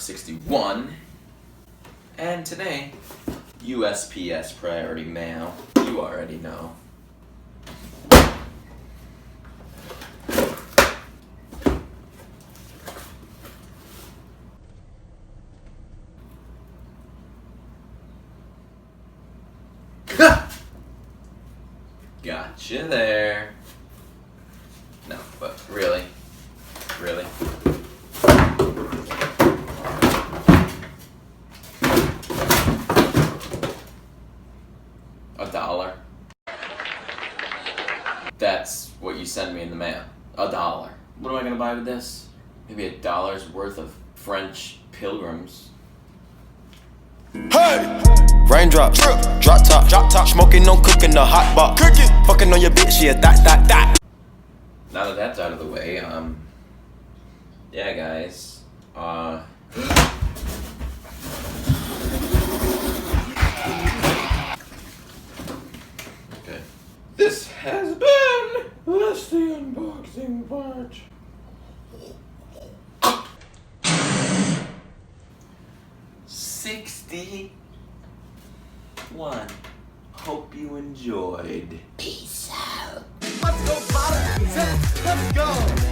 61, and today, USPS priority mail. You already know. Gotcha there. No, but really? Really? $1. That's what you send me in the mail. $1. What am I gonna buy with this? Maybe $1's worth of French pilgrims. Hey! Raindrops, drop top, smoking, no cooking, the hot pot, fucking on your bitch, yeah, that. Now that that's out of the way, yeah, guys, okay. This has been Listy Unboxing Part 61. Hope you enjoyed. Peace out. Let's go, let's go.